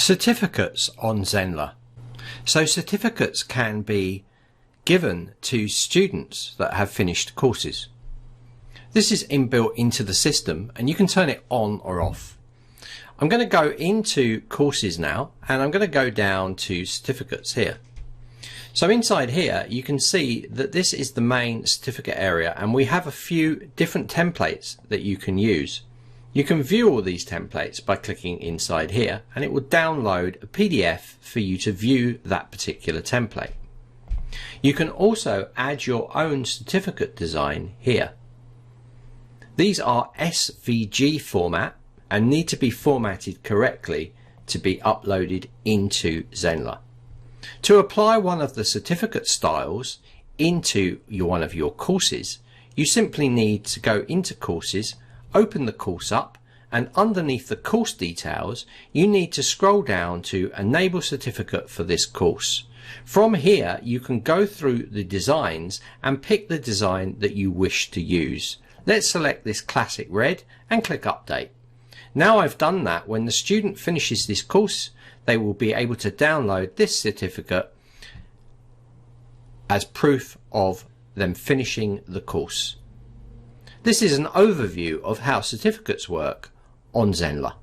Certificates on Zenler. So certificates can be given to students that have finished courses. This is inbuilt into the system and you can turn it on or off. I'm going to go into courses now and I'm going to go down to certificates here. So inside here you can see that this is the main certificate area and we have a few different templates that you can use. You can view all these templates by clicking inside here and it will download a PDF for you to view that particular template. You can also add your own certificate design here. These are SVG format and need to be formatted correctly to be uploaded into Zenler. To apply one of the certificate styles into one of your courses, you simply need to go into courses, open the course up, and underneath the course details you need to scroll down to enable certificate for this course. From here you can go through the designs and pick the design that you wish to use. Let's select this classic red and click update. Now I've done that, when the student finishes this course they will be able to download this certificate as proof of them finishing the course. This is an overview of how certificates work on Zenler.